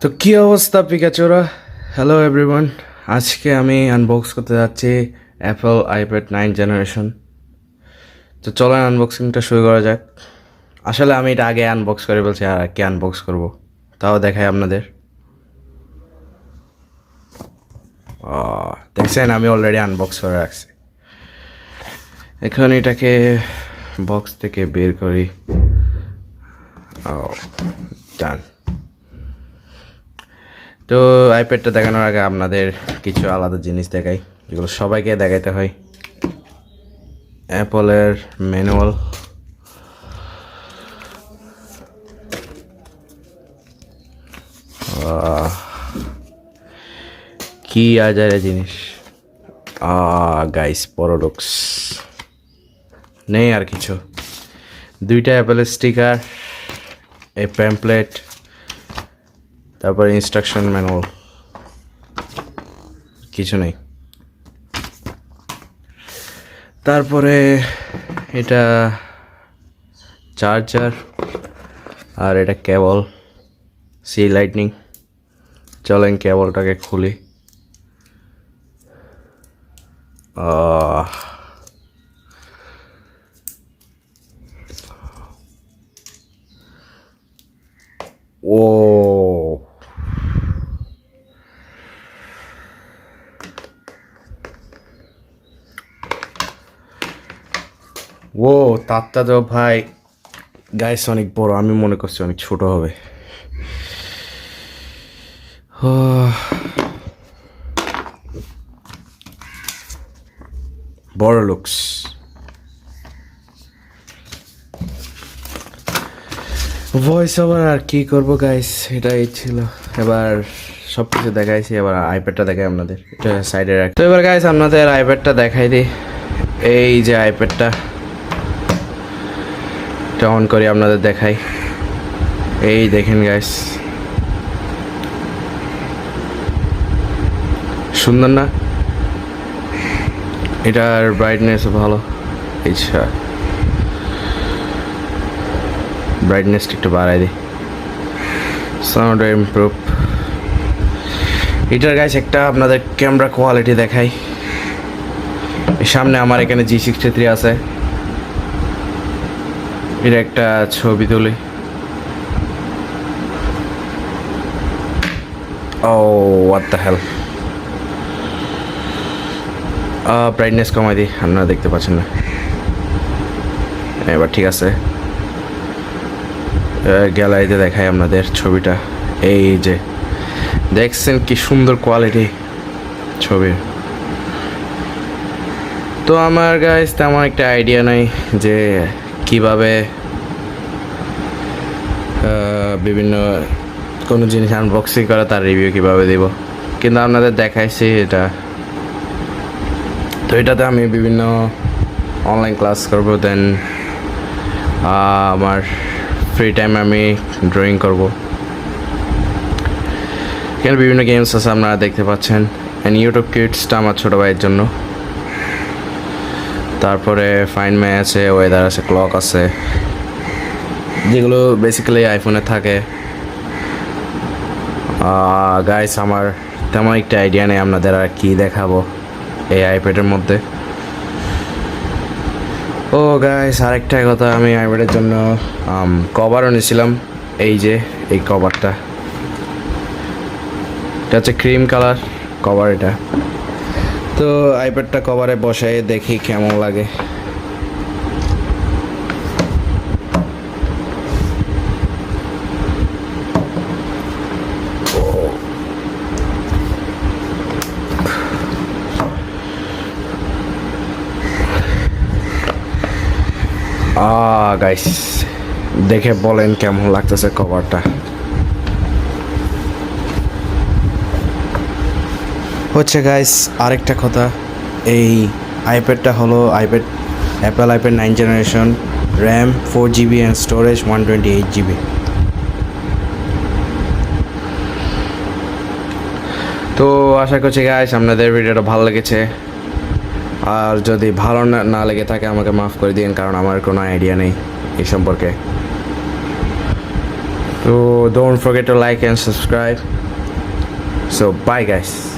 তো কি অবস্থা পিকাচোরা? হ্যালো এভরিওয়ান, আজকে আমি আনবক্স করতে যাচ্ছি অ্যাপল আইপ্যাড 9 জেনারেশন। তো চলেন আনবক্সিংটা শুরু করা যাক। আসলে আমি এটা আগে আনবক্স করে বলছি, আর কি আনবক্স করব তাও দেখাই আপনাদের। দেখছেন আমি অলরেডি আনবক্স করে রাখছি। এখন এটাকে বক্স থেকে বের করি। ডান। তো আইপ্যাডটা দেখানোর আগে আপনাদের কিছু আলাদা জিনিস দেখাই, যেগুলো সবাইকে দেখাইতে হয়। অ্যাপলের ম্যানুয়াল, কি আজারে জিনিস। গাইস পরোডক্স নেই আর কিছু। দুইটা অ্যাপেলের স্টিকার, এই প্যাম্পলেট, তারপরে ইনস্ট্রাকশন ম্যানুয়াল, কিছু নেই। তারপরে এটা চার্জার, আর এটা কেবল, সি লাইটনিং। চলেন কেবলটাকে খুলি। ও ও তারটা তো ভাই গাইস অনেক বড়, আমি মনে করছি অনেক ছোট হবে। বড় লুকস। ভয়েস ওভার আর কি করবো গাইস, এটাই ছিল। এবার সব কিছু দেখাইছি, এবার আইপ্যাডটা দেখাই আপনাদের। এটা সাইডে রাখ। তো এবার গাইস আপনাদের আইপ্যাডটা দেখাই দিই। এই যে আইপ্যাডটা, এটা অন করি আপনাদের দেখাই। এই দেখেন গাইস, সুন্দর না? এটার ব্রাইটনেস ভালো। আচ্ছা, ব্রাইটনেসটা একটু বাড়াই দিই, সাউন্ড ইমপ্রুভ। এটার গাইস একটা আপনাদের ক্যামেরা কোয়ালিটি দেখাই। সামনে আমার এখানে G63 আছে, এটা একটা ছবি তুলি। ও হোয়াট দ্য হেল। ব্রাইটনেস কমাই দিই, আপনারা দেখতে পাচ্ছেন না। এবার ঠিক আছে। গ্যালারিতে দেখাই আপনাদের ছবিটা। এই যে দেখছেন কি সুন্দর কোয়ালিটি ছবির। তো আমার গাইস তেমন একটা আইডিয়া নাই যে কিভাবে বিভিন্ন কোনো জিনিস আনবক্সিং করে তার রিভিউ কিভাবে দেব, কিন্তু আপনাদের দেখাইছি এটা। তো এটাতে আমি বিভিন্ন অনলাইন ক্লাস করব, দেন আমার ফ্রি টাইম আমি ড্রয়িং করব। এখানে বিভিন্ন গেমস আছে আপনারা দেখতে পাচ্ছেন। অ্যান্ড ইউটিউব কিডসটা আমার ছোটো ভাইয়ের জন্য। তারপরে ফাইন মাই আছে, ওয়েদার আছে, ক্লক আছে, যেগুলো বেসিক্যালি আইফোনে থাকে। গাইস আমার তেমন একটা আইডিয়া নেই আপনাদের আর কি দেখাবো এই আইপ্যাডের মধ্যে। ও গাইস আরেকটা কথা, আমি আইপ্যাডের জন্য কভারও নিয়েছিলাম। এই যে এই কভারটা, এটা হচ্ছে ক্রিম কালার কভার এটা। তো আইপ্যাডটা কভারে বসাই দেখি কেমন লাগে। গাইস দেখে বলেন কেমন লাগতেছে কভারটা। হচ্ছে গাইস আরেকটা কথা, এই আইপ্যাডটা হলো Apple iPad 9 generation, RAM 4GB and storage 128GB। তো আশা করছি গাইস আপনাদের ভিডিওটা ভালো লেগেছে। আর যদি ভালো না লেগে থাকে আমাকে মাফ করে দিন, কারণ আমার কোনো আইডিয়া নেই এই সম্পর্কে। তো So don't forget to like and subscribe. So bye guys.